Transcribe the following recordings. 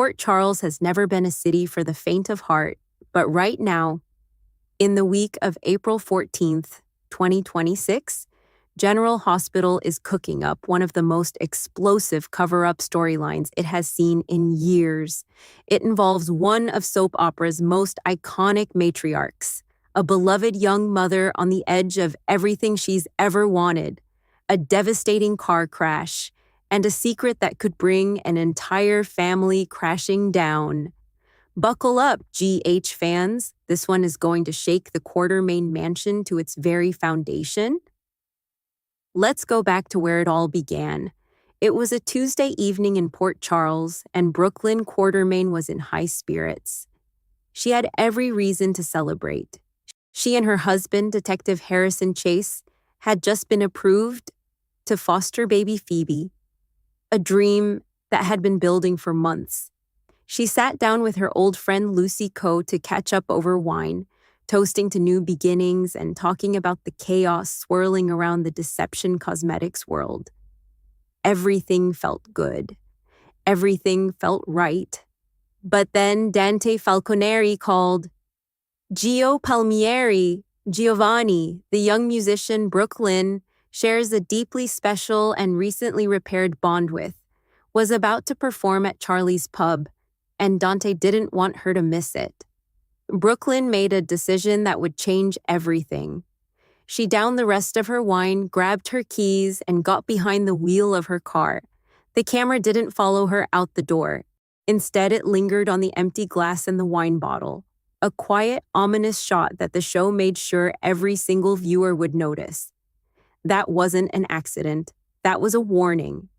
Port Charles has never been a city for the faint of heart, but right now, in the week of April 14th, 2026, General Hospital is cooking up one of the most explosive cover-up storylines it has seen in years. It involves one of soap opera's most iconic matriarchs, a beloved young mother on the edge of everything she's ever wanted, a devastating car crash, and a secret that could bring an entire family crashing down. Buckle up, GH fans. This one is going to shake the Quartermaine mansion to its very foundation. Let's go back to where it all began. It was a Tuesday evening in Port Charles, and Brook Lynn Quartermaine was in high spirits. She had every reason to celebrate. She and her husband, Detective Harrison Chase, had just been approved to foster baby Phoebe, a dream that had been building for months. She sat down with her old friend Lucy Coe to catch up over wine, toasting to new beginnings and talking about the chaos swirling around the Deception Cosmetics world. Everything felt good. Everything felt right. But then Dante Falconeri called. Gio Palmieri, Giovanni, the young musician Brook Lynn, shares a deeply special and recently repaired bond with, was about to perform at Charlie's pub, and Dante didn't want her to miss it. Brook Lynn made a decision that would change everything. She downed the rest of her wine, grabbed her keys, and got behind the wheel of her car. The camera didn't follow her out the door. Instead, it lingered on the empty glass and the wine bottle. A quiet, ominous shot that the show made sure every single viewer would notice. That wasn't an accident. That was a warning.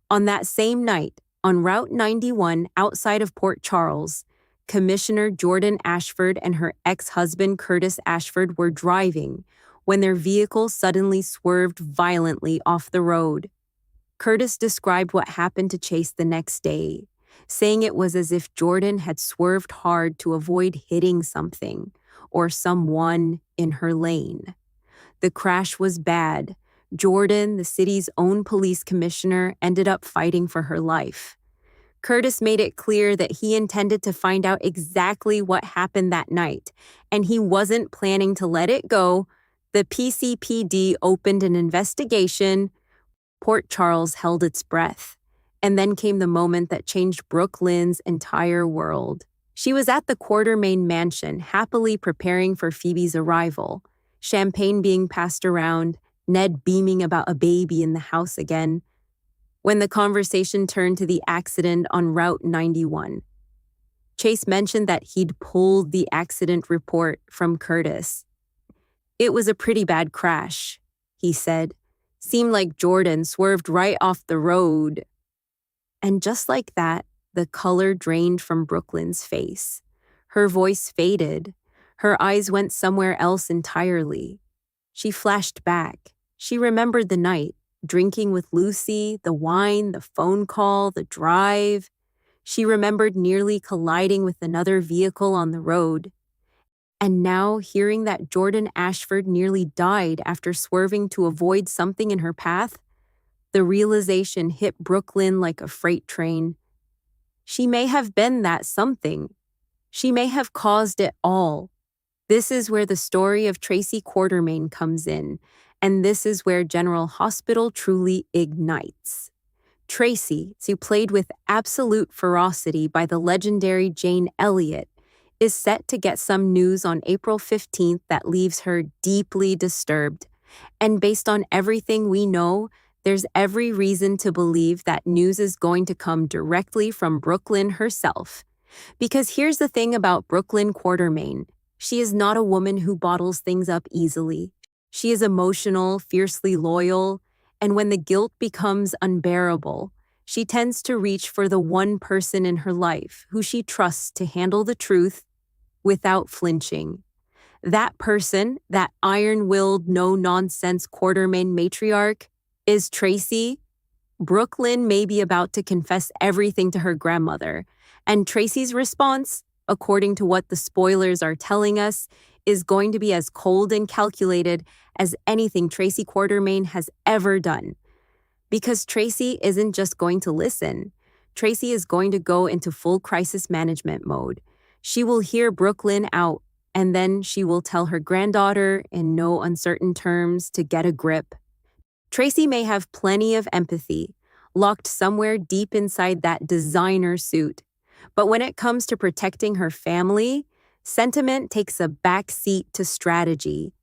On that same night, on Route 91 outside of Port Charles, Commissioner Jordan Ashford and her ex-husband Curtis Ashford were driving when their vehicle suddenly swerved violently off the road. Curtis described what happened to Chase the next day, saying it was as if Jordan had swerved hard to avoid hitting something or someone in her lane. The crash was bad. Jordan, the city's own police commissioner, ended up fighting for her life. Curtis made it clear that he intended to find out exactly what happened that night, and he wasn't planning to let it go. The PCPD opened an investigation. Port Charles held its breath. And then came the moment that changed Brook Lynn's entire world. She was at the Quartermaine mansion, happily preparing for Phoebe's arrival. Champagne being passed around, Ned beaming about a baby in the house again, when the conversation turned to the accident on Route 91. Chase mentioned that he'd pulled the accident report from Curtis. It was a pretty bad crash, he said. Seemed like Jordan swerved right off the road. And just like that, the color drained from Brook Lynn's face. Her voice faded. Her eyes went somewhere else entirely. She flashed back. She remembered the night, drinking with Lucy, the wine, the phone call, the drive. She remembered nearly colliding with another vehicle on the road. And now, hearing that Jordan Ashford nearly died after swerving to avoid something in her path, the realization hit Brook Lynn like a freight train. She may have been that something. She may have caused it all. This is where the story of Tracy Quartermaine comes in, and this is where General Hospital truly ignites. Tracy, who played with absolute ferocity by the legendary Jane Elliot, is set to get some news on April 15th that leaves her deeply disturbed. And based on everything we know, there's every reason to believe that news is going to come directly from Brook Lynn herself. Because here's the thing about Brook Lynn Quartermaine. She is not a woman who bottles things up easily. She is emotional, fiercely loyal, and when the guilt becomes unbearable, she tends to reach for the one person in her life who she trusts to handle the truth without flinching. That person, that iron-willed, no-nonsense Quartermaine matriarch, is Tracy. Brook Lynn may be about to confess everything to her grandmother, and Tracy's response, according to what the spoilers are telling us, is going to be as cold and calculated as anything Tracy Quartermaine has ever done. Because Tracy isn't just going to listen. Tracy is going to go into full crisis management mode. She will hear Brook Lynn out, and then she will tell her granddaughter in no uncertain terms to get a grip. Tracy may have plenty of empathy, locked somewhere deep inside that designer suit. But when it comes to protecting her family, sentiment takes a back seat to strategy.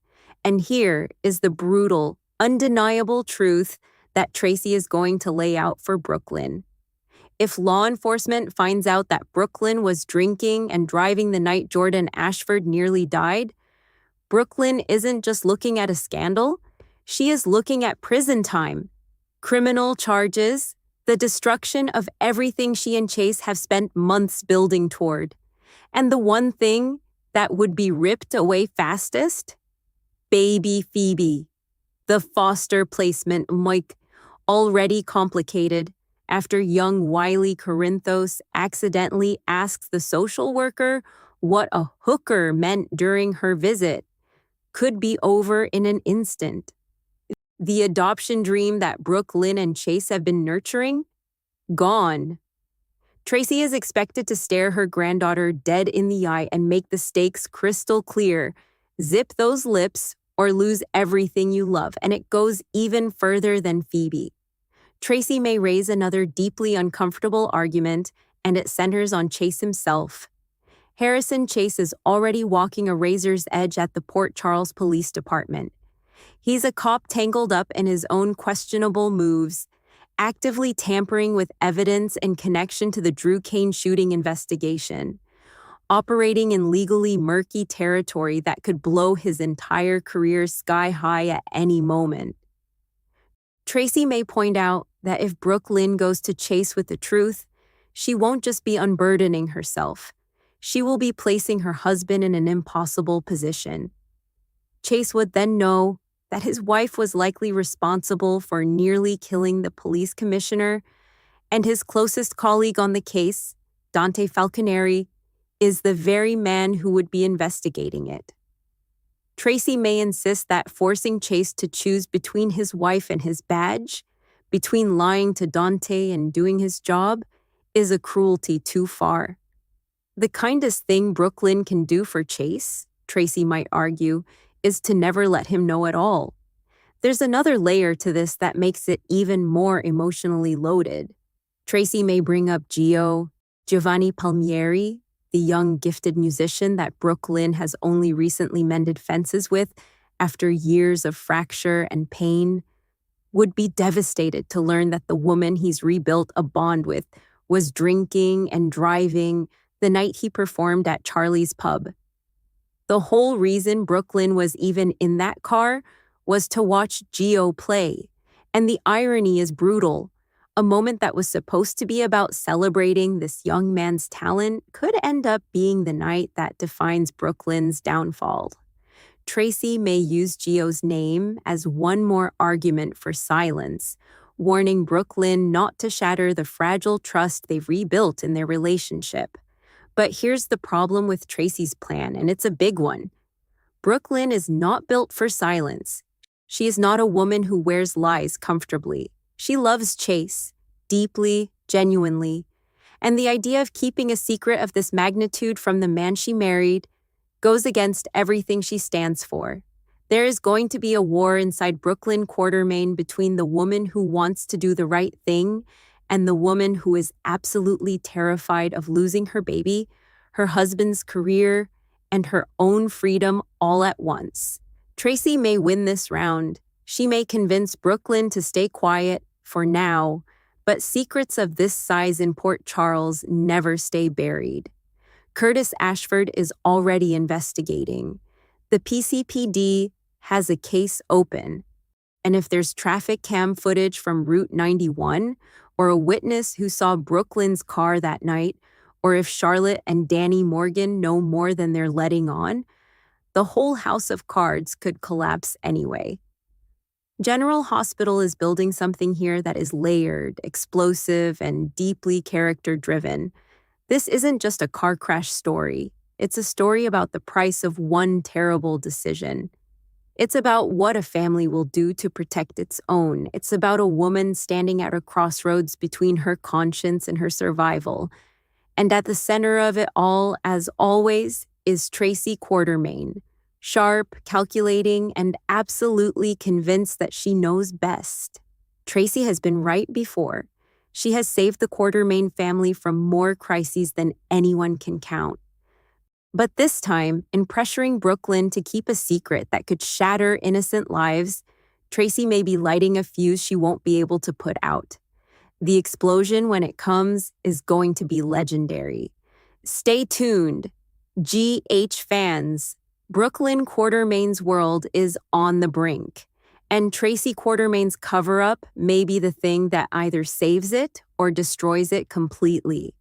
And here is the brutal, undeniable truth that Tracy is going to lay out for Brook Lynn. If law enforcement finds out that Brook Lynn was drinking and driving the night Jordan Ashford nearly died, Brook Lynn isn't just looking at a scandal, she is looking at prison time, criminal charges, the destruction of everything she and Chase have spent months building toward. And the one thing that would be ripped away fastest? Baby Phoebe. The foster placement, Mike, already complicated after young Wiley Corinthos accidentally asks the social worker what a hooker meant during her visit, could be over in an instant. The adoption dream that Brook Lynn and Chase have been nurturing? Gone. Tracy is expected to stare her granddaughter dead in the eye and make the stakes crystal clear. Zip those lips or lose everything you love, and it goes even further than Phoebe. Tracy may raise another deeply uncomfortable argument, and it centers on Chase himself. Harrison Chase is already walking a razor's edge at the Port Charles Police Department. He's a cop tangled up in his own questionable moves, actively tampering with evidence in connection to the Drew Kane shooting investigation, operating in legally murky territory that could blow his entire career sky high at any moment. Tracy may point out that if Brook Lynn goes to Chase with the truth, she won't just be unburdening herself. She will be placing her husband in an impossible position. Chase would then know that his wife was likely responsible for nearly killing the police commissioner, and his closest colleague on the case, Dante Falconeri, is the very man who would be investigating it. Tracy may insist that forcing Chase to choose between his wife and his badge, between lying to Dante and doing his job, is a cruelty too far. The kindest thing Brook Lynn can do for Chase, Tracy might argue, is to never let him know at all. There's another layer to this that makes it even more emotionally loaded. Tracy may bring up Giovanni Palmieri, the young gifted musician that Brook Lynn has only recently mended fences with after years of fracture and pain, would be devastated to learn that the woman he's rebuilt a bond with was drinking and driving the night he performed at Charlie's Pub. The whole reason Brook Lynn was even in that car was to watch Gio play. And the irony is brutal. A moment that was supposed to be about celebrating this young man's talent could end up being the night that defines Brook Lynn's downfall. Tracy may use Gio's name as one more argument for silence, warning Brook Lynn not to shatter the fragile trust they've rebuilt in their relationship. But here's the problem with Tracy's plan, and it's a big one. Brook Lynn is not built for silence. She is not a woman who wears lies comfortably. She loves Chase, deeply, genuinely. And the idea of keeping a secret of this magnitude from the man she married goes against everything she stands for. There is going to be a war inside Brook Lynn Quartermaine between the woman who wants to do the right thing and the woman who is absolutely terrified of losing her baby, her husband's career, and her own freedom all at once. Tracy may win this round. She may convince Brook Lynn to stay quiet, for now, but secrets of this size in Port Charles never stay buried. Curtis Ashford is already investigating. The PCPD has a case open, and if there's traffic cam footage from Route 91, or a witness who saw Brook Lynn's car that night, or if Charlotte and Danny Morgan know more than they're letting on, the whole house of cards could collapse anyway. General Hospital is building something here that is layered, explosive, and deeply character-driven. This isn't just a car crash story. It's a story about the price of one terrible decision. It's about what a family will do to protect its own. It's about a woman standing at a crossroads between her conscience and her survival. And at the center of it all, as always, is Tracy Quartermaine. Sharp, calculating, and absolutely convinced that she knows best. Tracy has been right before. She has saved the Quartermaine family from more crises than anyone can count. But this time, in pressuring Brook Lynn to keep a secret that could shatter innocent lives, Tracy may be lighting a fuse she won't be able to put out. The explosion, when it comes, is going to be legendary. Stay tuned. GH fans, Brook Lynn Quartermaine's world is on the brink, and Tracy Quartermaine's cover-up may be the thing that either saves it or destroys it completely.